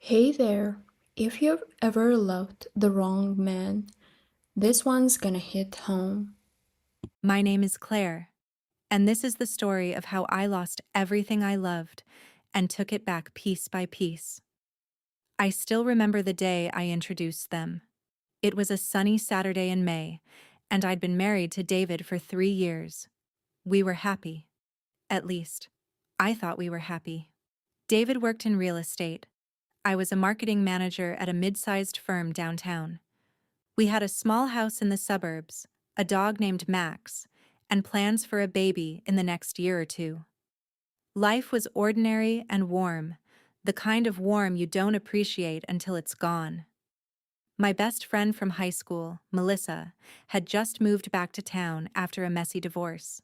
Hey there. If you've ever loved the wrong man, this one's gonna hit home. My name is Claire, and this is the story of how I lost everything I loved and took it back piece by piece. I still remember the day I introduced them. It was a sunny Saturday in May, and I'd been married to David for 3 years. We were happy. At least, I thought we were happy. David worked in real estate. I was a marketing manager at a mid-sized firm downtown. We had a small house in the suburbs, a dog named Max, and plans for a baby in the next year or two. Life was ordinary and warm, the kind of warm you don't appreciate until it's gone. My best friend from high school, Melissa, had just moved back to town after a messy divorce.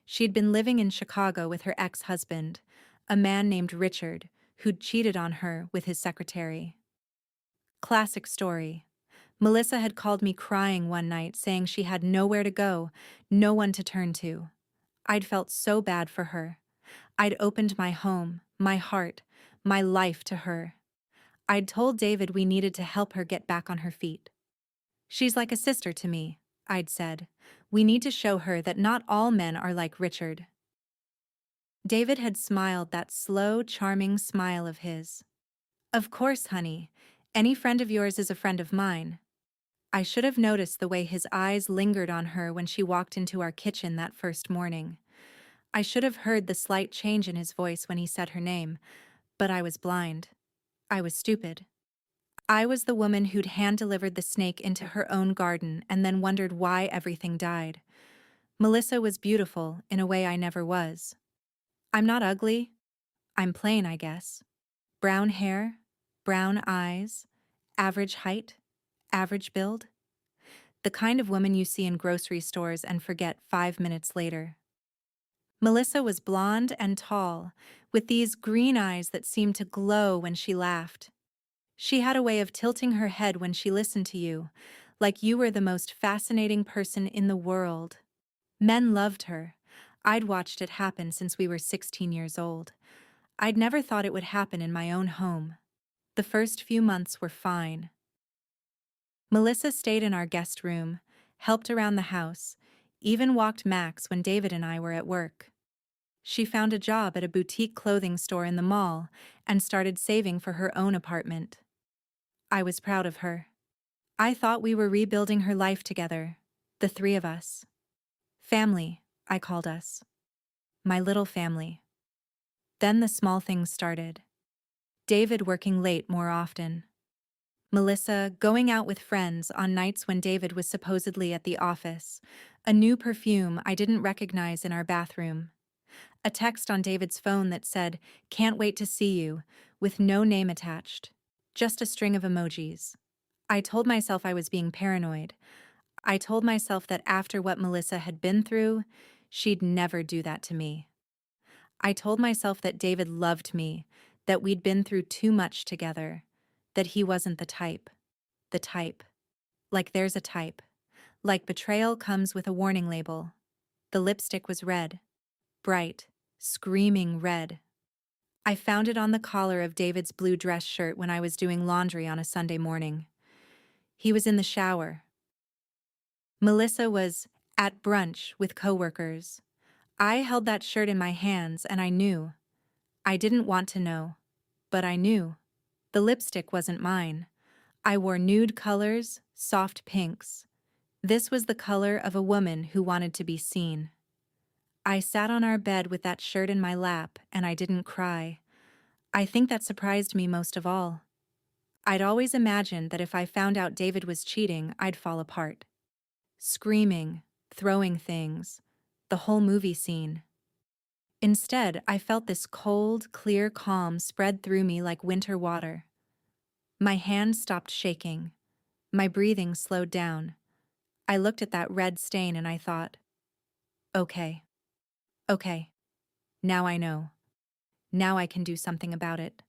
She'd been living in Chicago with her ex-husband, a man named Richard, who'd cheated on her with his secretary. Classic story. Melissa had called me crying one night saying she had nowhere to go, no one to turn to. I'd felt so bad for her. I'd opened my home, my heart, my life to her. I'd told David we needed to help her get back on her feet. She's like a sister to me, I'd said. We need to show her that not all men are like Richard. David had smiled that slow, charming smile of his. Of course, honey. Any friend of yours is a friend of mine. I should have noticed the way his eyes lingered on her when she walked into our kitchen that first morning. I should have heard the slight change in his voice when he said her name, but I was blind. I was stupid. I was the woman who'd hand-delivered the snake into her own garden and then wondered why everything died. Melissa was beautiful in a way I never was. I'm not ugly. I'm plain, I guess. Brown hair, brown eyes, average height, average build. The kind of woman you see in grocery stores and forget 5 minutes later. Melissa was blonde and tall, with these green eyes that seemed to glow when she laughed. She had a way of tilting her head when she listened to you, like you were the most fascinating person in the world. Men loved her. I'd watched it happen since we were 16 years old. I'd never thought it would happen in my own home. The first few months were fine. Melissa stayed in our guest room, helped around the house, even walked Max when David and I were at work. She found a job at a boutique clothing store in the mall and started saving for her own apartment. I was proud of her. I thought we were rebuilding her life together, the three of us. Family, I called us. My little family. Then the small things started. David working late more often. Melissa going out with friends on nights when David was supposedly at the office. A new perfume I didn't recognize in our bathroom. A text on David's phone that said, "Can't wait to see you," with no name attached. Just a string of emojis. I told myself I was being paranoid. I told myself that after what Melissa had been through, she'd never do that to me. I told myself that David loved me, that we'd been through too much together, that he wasn't the type. The type. Like there's a type. Like betrayal comes with a warning label. The lipstick was red. Bright, screaming red. I found it on the collar of David's blue dress shirt when I was doing laundry on a Sunday morning. He was in the shower. Melissa was at brunch with coworkers. I held that shirt in my hands and I knew. I didn't want to know, but I knew. The lipstick wasn't mine. I wore nude colors, soft pinks. This was the color of a woman who wanted to be seen. I sat on our bed with that shirt in my lap and I didn't cry. I think that surprised me most of all. I'd always imagined that if I found out David was cheating, I'd fall apart. Screaming, throwing things, the whole movie scene. Instead, I felt this cold, clear calm spread through me like winter water. My hands stopped shaking. My breathing slowed down. I looked at that red stain and I thought, okay, okay, now I know. Now I can do something about it.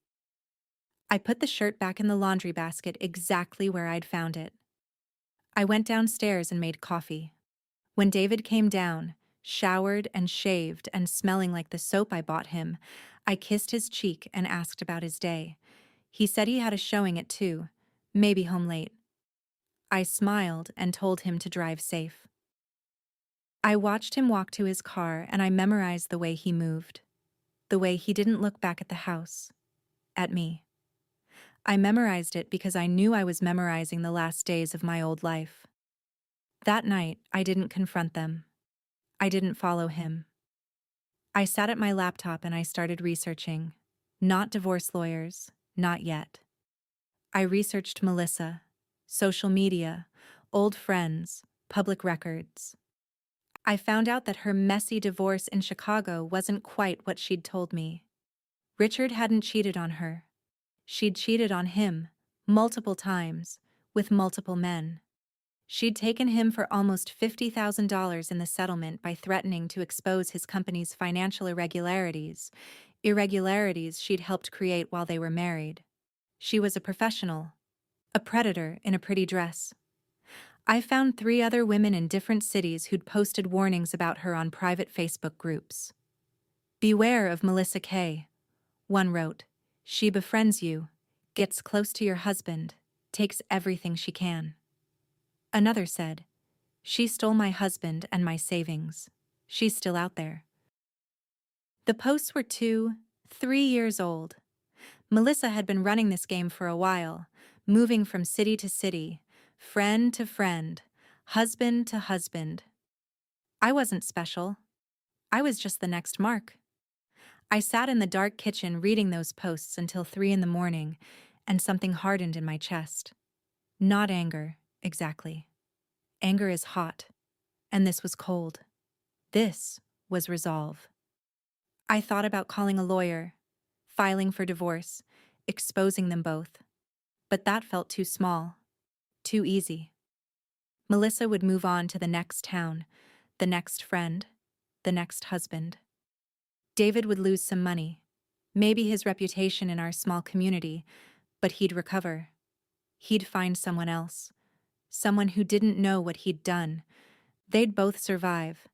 I put the shirt back in the laundry basket exactly where I'd found it. I went downstairs and made coffee. When David came down, showered and shaved and smelling like the soap I bought him, I kissed his cheek and asked about his day. He said he had a showing at 2, maybe home late. I smiled and told him to drive safe. I watched him walk to his car and I memorized the way he moved, the way he didn't look back at the house, at me. I memorized it because I knew I was memorizing the last days of my old life. That night, I didn't confront them. I didn't follow him. I sat at my laptop and I started researching. Not divorce lawyers, not yet. I researched Melissa, social media, old friends, public records. I found out that her messy divorce in Chicago wasn't quite what she'd told me. Richard hadn't cheated on her. She'd cheated on him, multiple times, with multiple men. She'd taken him for almost $50,000 in the settlement by threatening to expose his company's financial irregularities she'd helped create while they were married. She was a professional, a predator in a pretty dress. I found 3 other women in different cities who'd posted warnings about her on private Facebook groups. Beware of Melissa K. One wrote, "She befriends you, gets close to your husband, takes everything she can." Another said, "She stole my husband and my savings. She's still out there." The posts were 2, 3 years old. Melissa had been running this game for a while, moving from city to city, friend to friend, husband to husband. I wasn't special. I was just the next Mark. I sat in the dark kitchen reading those posts until 3 in the morning, and something hardened in my chest. Not anger, exactly. Anger is hot, and this was cold. This was resolve. I thought about calling a lawyer, filing for divorce, exposing them both. But that felt too small, too easy. Melissa would move on to the next town, the next friend, the next husband. David would lose some money, maybe his reputation in our small community, but he'd recover. He'd find someone else, someone who didn't know what he'd done. They'd both survive,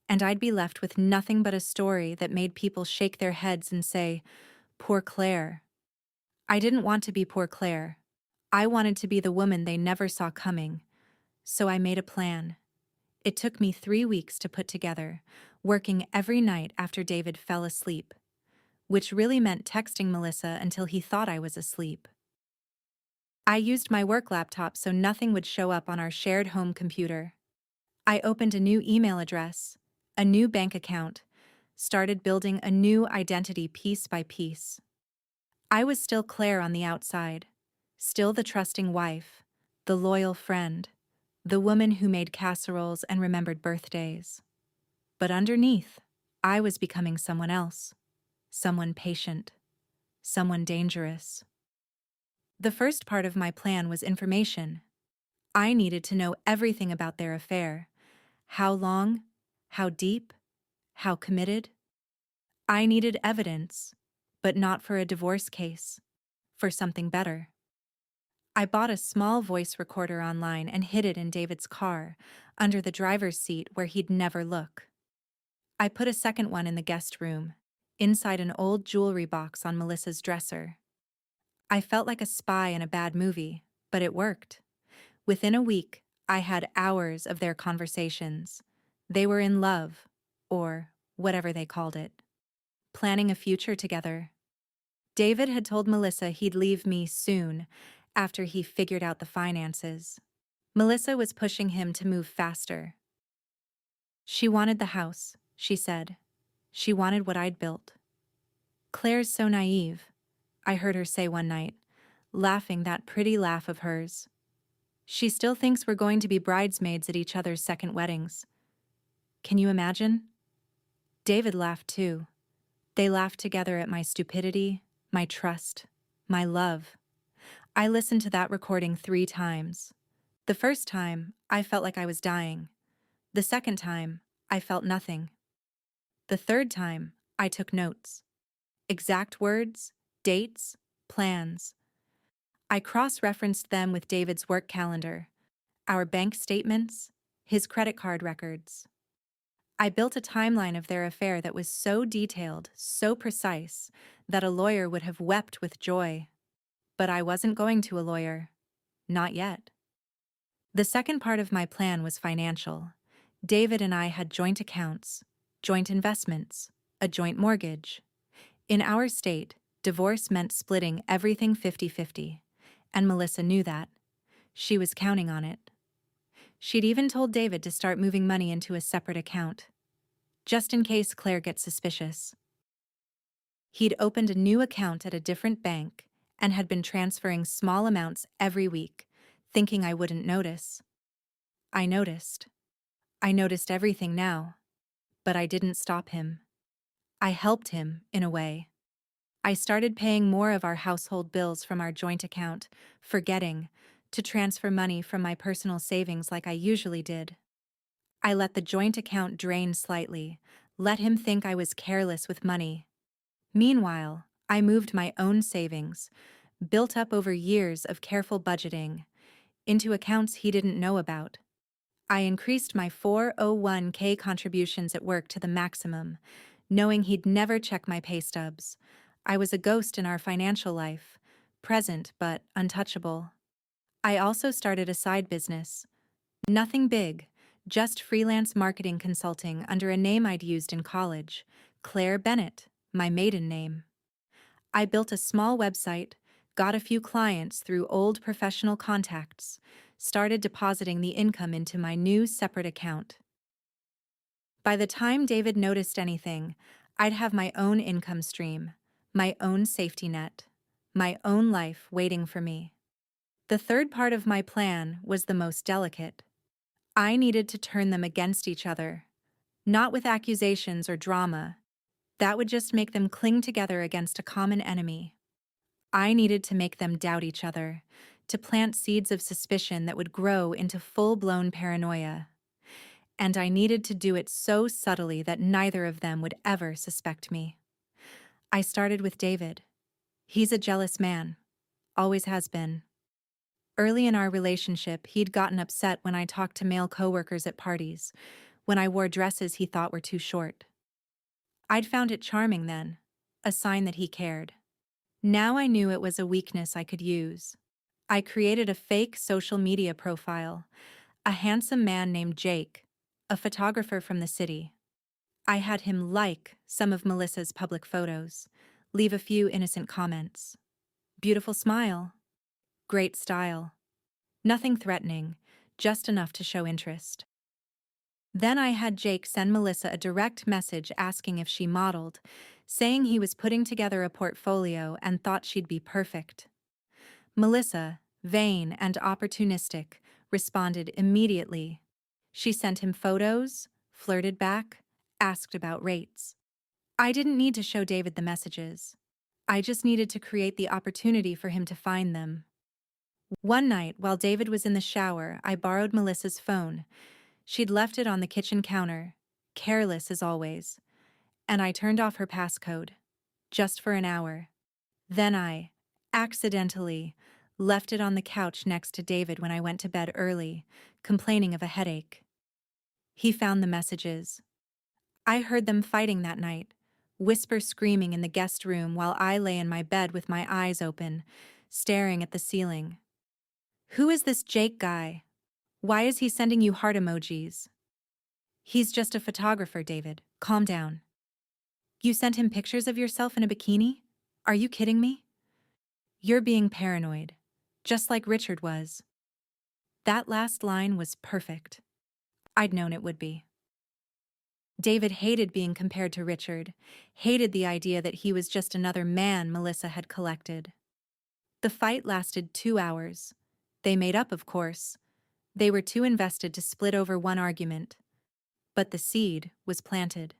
and I'd be left with nothing but a story that made people shake their heads and say, "Poor Claire." I didn't want to be poor Claire. I wanted to be the woman they never saw coming. So I made a plan. It took me 3 weeks to put together, working every night after David fell asleep, which really meant texting Melissa until he thought I was asleep. I used my work laptop so nothing would show up on our shared home computer. I opened a new email address, a new bank account, started building a new identity piece by piece. I was still Claire on the outside, still the trusting wife, the loyal friend, the woman who made casseroles and remembered birthdays. But underneath, I was becoming someone else, someone patient, someone dangerous. The first part of my plan was information. I needed to know everything about their affair. How long, how deep, how committed. I needed evidence, but not for a divorce case, for something better. I bought a small voice recorder online and hid it in David's car, under the driver's seat where he'd never look. I put a second one in the guest room, inside an old jewelry box on Melissa's dresser. I felt like a spy in a bad movie, but it worked. Within a week, I had hours of their conversations. They were in love, or whatever they called it, planning a future together. David had told Melissa he'd leave me soon, after he figured out the finances. Melissa was pushing him to move faster. She wanted the house, she said. She wanted what I'd built. "Claire's so naive," I heard her say one night, laughing that pretty laugh of hers. "She still thinks we're going to be bridesmaids at each other's second weddings. Can you imagine?" David laughed too. They laughed together at my stupidity, my trust, my love. I listened to that recording 3 times. The first time, I felt like I was dying. The second time, I felt nothing. The third time, I took notes. Exact words, dates, plans. I cross-referenced them with David's work calendar, our bank statements, his credit card records. I built a timeline of their affair that was so detailed, so precise, that a lawyer would have wept with joy. But I wasn't going to a lawyer. Not yet. The second part of my plan was financial. David and I had joint accounts, joint investments, a joint mortgage. In our state, divorce meant splitting everything 50-50, and Melissa knew that. She was counting on it. She'd even told David to start moving money into a separate account, just in case Claire gets suspicious. He'd opened a new account at a different bank and had been transferring small amounts every week, thinking I wouldn't notice. I noticed. I noticed everything now, but I didn't stop him. I helped him, in a way. I started paying more of our household bills from our joint account, forgetting to transfer money from my personal savings like I usually did. I let the joint account drain slightly, let him think I was careless with money. Meanwhile, I moved my own savings, built up over years of careful budgeting, into accounts he didn't know about. I increased my 401k contributions at work to the maximum, knowing he'd never check my pay stubs. I was a ghost in our financial life, present but untouchable. I also started a side business. Nothing big, just freelance marketing consulting under a name I'd used in college, Claire Bennett, my maiden name. I built a small website, got a few clients through old professional contacts, started depositing the income into my new separate account. By the time David noticed anything, I'd have my own income stream, my own safety net, my own life waiting for me. The third part of my plan was the most delicate. I needed to turn them against each other, not with accusations or drama. That would just make them cling together against a common enemy. I needed to make them doubt each other, to plant seeds of suspicion that would grow into full-blown paranoia. And I needed to do it so subtly that neither of them would ever suspect me. I started with David. He's a jealous man, always has been. Early in our relationship, he'd gotten upset when I talked to male coworkers at parties, when I wore dresses he thought were too short. I'd found it charming then, a sign that he cared. Now I knew it was a weakness I could use. I created a fake social media profile, a handsome man named Jake, a photographer from the city. I had him like some of Melissa's public photos, leave a few innocent comments. Beautiful smile. Great style. Nothing threatening, just enough to show interest. Then I had Jake send Melissa a direct message asking if she modeled, saying he was putting together a portfolio and thought she'd be perfect. Melissa, vain and opportunistic, responded immediately. She sent him photos, flirted back, asked about rates. I didn't need to show David the messages. I just needed to create the opportunity for him to find them. One night, while David was in the shower, I borrowed Melissa's phone. She'd left it on the kitchen counter, careless as always, and I turned off her passcode, just for an hour. Then I, accidentally, left it on the couch next to David when I went to bed early, complaining of a headache. He found the messages. I heard them fighting that night, whisper screaming in the guest room while I lay in my bed with my eyes open, staring at the ceiling. Who is this Jake guy? Why is he sending you heart emojis? He's just a photographer, David. Calm down. You sent him pictures of yourself in a bikini? Are you kidding me? You're being paranoid, just like Richard was. That last line was perfect. I'd known it would be. David hated being compared to Richard, hated the idea that he was just another man Melissa had collected. The fight lasted 2 hours. They made up, of course. They were too invested to split over one argument. But the seed was planted.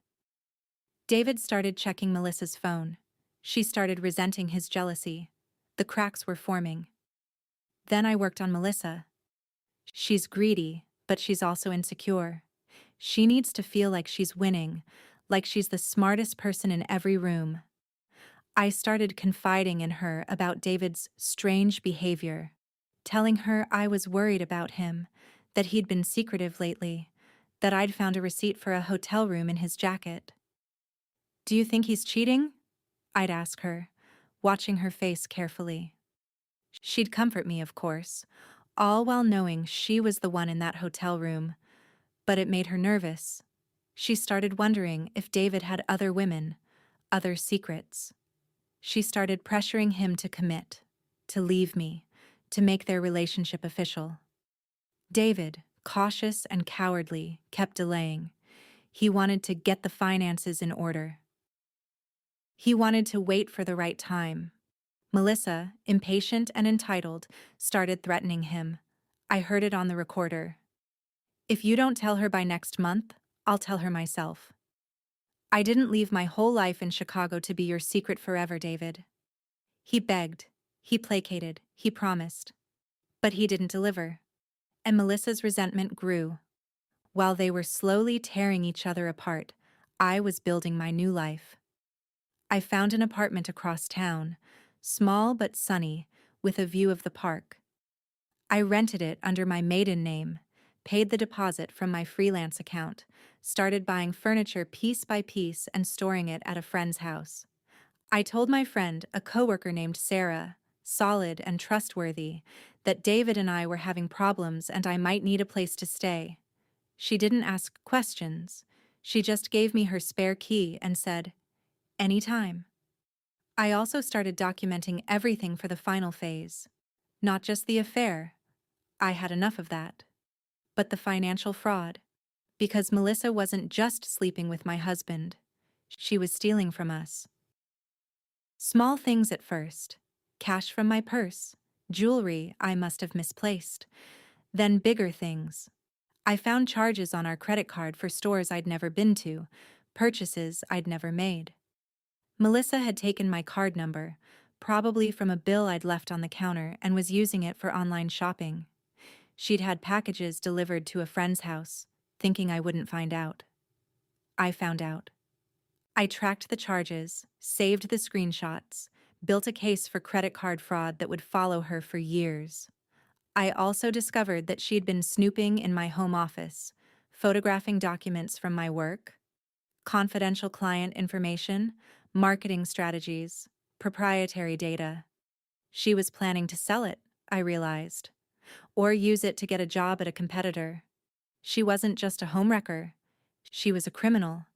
David started checking Melissa's phone. She started resenting his jealousy. The cracks were forming. Then I worked on Melissa. She's greedy, but she's also insecure. She needs to feel like she's winning, like she's the smartest person in every room. I started confiding in her about David's strange behavior, telling her I was worried about him, that he'd been secretive lately, that I'd found a receipt for a hotel room in his jacket. Do you think he's cheating? I'd ask her, watching her face carefully. She'd comfort me, of course, all while knowing she was the one in that hotel room, but it made her nervous. She started wondering if David had other women, other secrets. She started pressuring him to commit, to leave me, to make their relationship official. David, cautious and cowardly, kept delaying. He wanted to get the finances in order. He wanted to wait for the right time. Melissa, impatient and entitled, started threatening him. I heard it on the recorder. If you don't tell her by next month, I'll tell her myself. I didn't leave my whole life in Chicago to be your secret forever, David. He begged, he placated, he promised. But he didn't deliver. And Melissa's resentment grew. While they were slowly tearing each other apart, I was building my new life. I found an apartment across town, small but sunny, with a view of the park. I rented it under my maiden name, paid the deposit from my freelance account, started buying furniture piece by piece and storing it at a friend's house. I told my friend, a coworker named Sarah, solid and trustworthy, that David and I were having problems and I might need a place to stay. She didn't ask questions. She just gave me her spare key and said, "Anytime." I also started documenting everything for the final phase. Not just the affair. I had enough of that. But the financial fraud. Because Melissa wasn't just sleeping with my husband. She was stealing from us. Small things at first. Cash from my purse. Jewelry I must have misplaced. Then bigger things. I found charges on our credit card for stores I'd never been to, purchases I'd never made. Melissa had taken my card number, probably from a bill I'd left on the counter, and was using it for online shopping. She'd had packages delivered to a friend's house, thinking I wouldn't find out. I found out. I tracked the charges, saved the screenshots, built a case for credit card fraud that would follow her for years. I also discovered that she'd been snooping in my home office, photographing documents from my work, confidential client information, marketing strategies, proprietary data. She was planning to sell it, I realized, or use it to get a job at a competitor. She wasn't just a homewrecker. She was a criminal,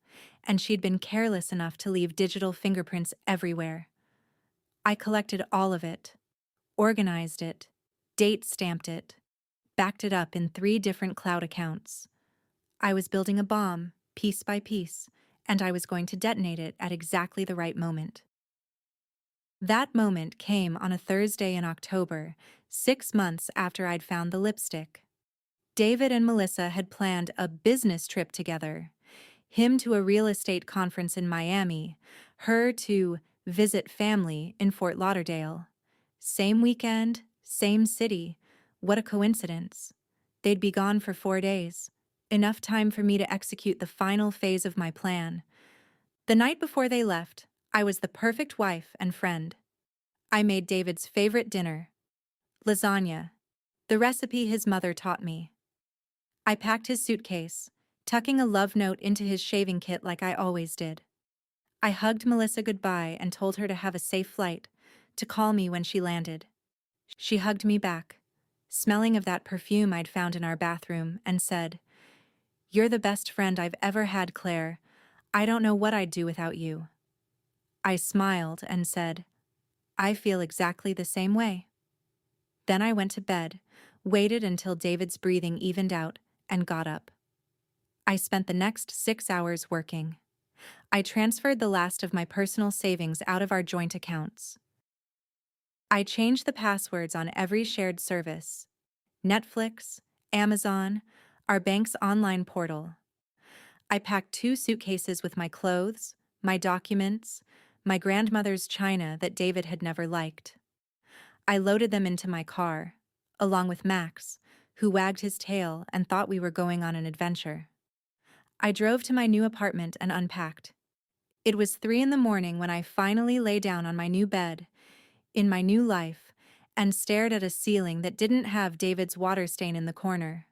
and she'd been careless enough to leave digital fingerprints everywhere. I collected all of it, organized it, date-stamped it, backed it up in 3 different cloud accounts. I was building a bomb, piece by piece, and I was going to detonate it at exactly the right moment. That moment came on a Thursday in October, 6 months after I'd found the lipstick. David and Melissa had planned a business trip together. Him to a real estate conference in Miami, her to visit family in Fort Lauderdale. Same weekend, same city. What a coincidence. They'd be gone for 4 days. Enough time for me to execute the final phase of my plan. The night before they left, I was the perfect wife and friend. I made David's favorite dinner, lasagna, the recipe his mother taught me. I packed his suitcase, tucking a love note into his shaving kit like I always did. I hugged Melissa goodbye and told her to have a safe flight, to call me when she landed. She hugged me back, smelling of that perfume I'd found in our bathroom, and said, "You're the best friend I've ever had, Claire. I don't know what I'd do without you." I smiled and said, "I feel exactly the same way." Then I went to bed, waited until David's breathing evened out, and got up. I spent the next 6 hours working. I transferred the last of my personal savings out of our joint accounts. I changed the passwords on every shared service: Netflix, Amazon, our bank's online portal. I packed 2 suitcases with my clothes, my documents, my grandmother's china that David had never liked. I loaded them into my car, along with Max, who wagged his tail and thought we were going on an adventure. I drove to my new apartment and unpacked. It was 3 in the morning when I finally lay down on my new bed, in my new life, and stared at a ceiling that didn't have David's water stain in the corner.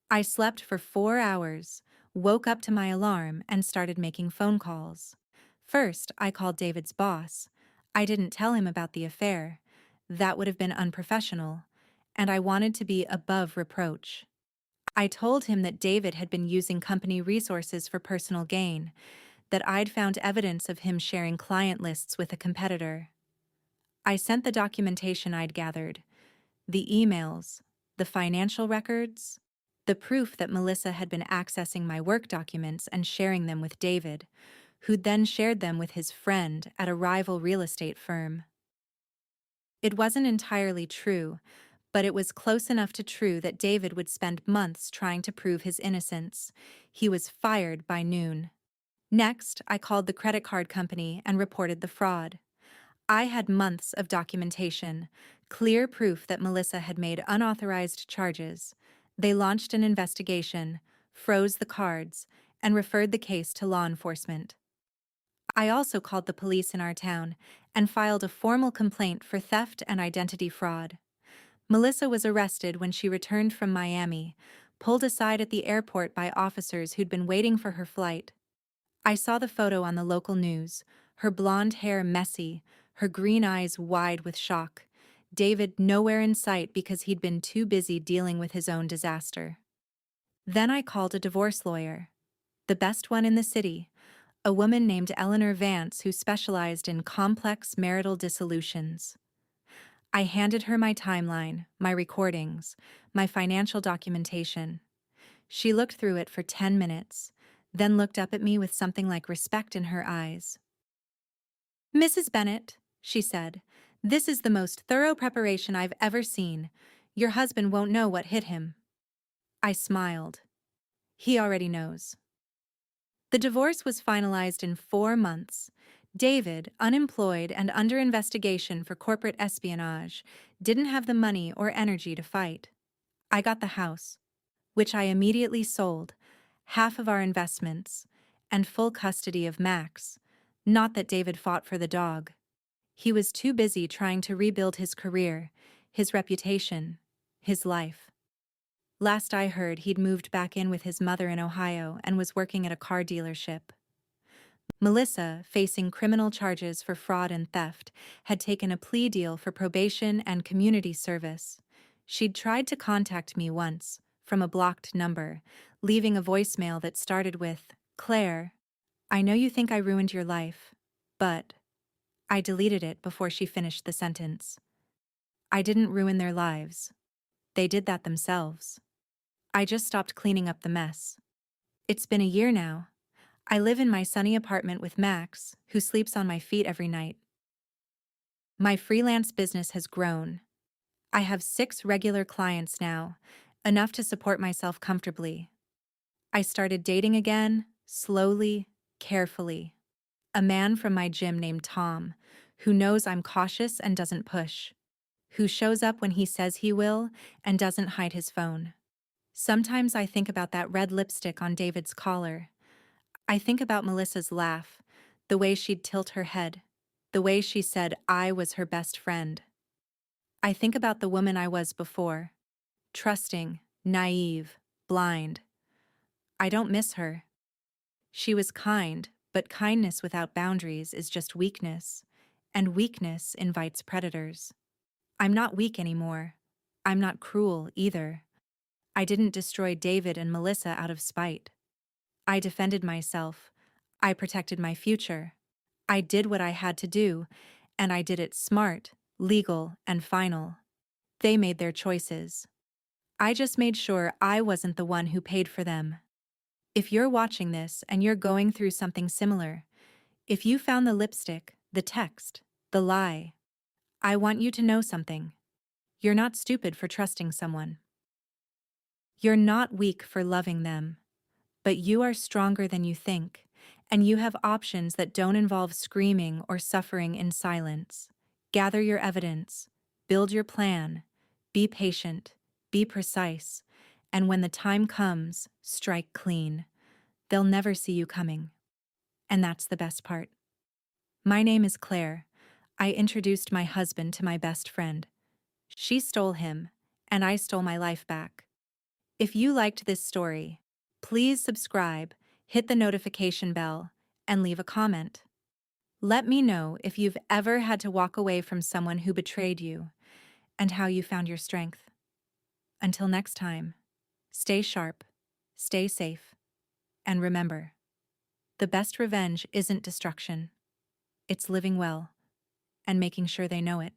I slept for 4 hours, woke up to my alarm, and started making phone calls. First, I called David's boss. I didn't tell him about the affair. That would have been unprofessional, and I wanted to be above reproach. I told him that David had been using company resources for personal gain, that I'd found evidence of him sharing client lists with a competitor. I sent the documentation I'd gathered, the emails, the financial records, the proof that Melissa had been accessing my work documents and sharing them with David, who'd then shared them with his friend at a rival real estate firm. It wasn't entirely true, but it was close enough to true that David would spend months trying to prove his innocence. He was fired by noon. Next, I called the credit card company and reported the fraud. I had months of documentation, clear proof that Melissa had made unauthorized charges. They launched an investigation, froze the cards, and referred the case to law enforcement. I also called the police in our town and filed a formal complaint for theft and identity fraud. Melissa was arrested when she returned from Miami, pulled aside at the airport by officers who'd been waiting for her flight. I saw the photo on the local news, her blonde hair messy, her green eyes wide with shock. David nowhere in sight because he'd been too busy dealing with his own disaster. Then I called a divorce lawyer, the best one in the city, a woman named Eleanor Vance who specialized in complex marital dissolutions. I handed her my timeline, my recordings, my financial documentation. She looked through it for 10 minutes, then looked up at me with something like respect in her eyes. "Mrs. Bennet," she said, "this is the most thorough preparation I've ever seen. Your husband won't know what hit him." I smiled. He already knows. The divorce was finalized in 4 months. David, unemployed and under investigation for corporate espionage, didn't have the money or energy to fight. I got the house, which I immediately sold, half of our investments, and full custody of Max. Not that David fought for the dog. He was too busy trying to rebuild his career, his reputation, his life. Last I heard, he'd moved back in with his mother in Ohio and was working at a car dealership. Melissa, facing criminal charges for fraud and theft, had taken a plea deal for probation and community service. She'd tried to contact me once, from a blocked number, leaving a voicemail that started with, "Claire, I know you think I ruined your life, but..." I deleted it before she finished the sentence. I didn't ruin their lives. They did that themselves. I just stopped cleaning up the mess. It's been a year now. I live in my sunny apartment with Max, who sleeps on my feet every night. My freelance business has grown. I have 6 regular clients now, enough to support myself comfortably. I started dating again, slowly, carefully. A man from my gym named Tom, who knows I'm cautious and doesn't push, who shows up when he says he will and doesn't hide his phone. Sometimes I think about that red lipstick on David's collar. I think about Melissa's laugh, the way she'd tilt her head, the way she said I was her best friend. I think about the woman I was before, trusting, naive, blind. I don't miss her. She was kind, but kindness without boundaries is just weakness, and weakness invites predators. I'm not weak anymore. I'm not cruel either. I didn't destroy David and Melissa out of spite. I defended myself. I protected my future. I did what I had to do, and I did it smart, legal, and final. They made their choices. I just made sure I wasn't the one who paid for them. If you're watching this and you're going through something similar, if you found the lipstick, the text, the lie, I want you to know something. You're not stupid for trusting someone. You're not weak for loving them. But you are stronger than you think, and you have options that don't involve screaming or suffering in silence. Gather your evidence, build your plan, be patient, be precise, and when the time comes, strike clean. They'll never see you coming. And that's the best part. My name is Claire. I introduced my husband to my best friend. She stole him, and I stole my life back. If you liked this story, please subscribe, hit the notification bell, and leave a comment. Let me know if you've ever had to walk away from someone who betrayed you, and how you found your strength. Until next time, stay sharp, stay safe, and remember, the best revenge isn't destruction. It's living well and making sure they know it.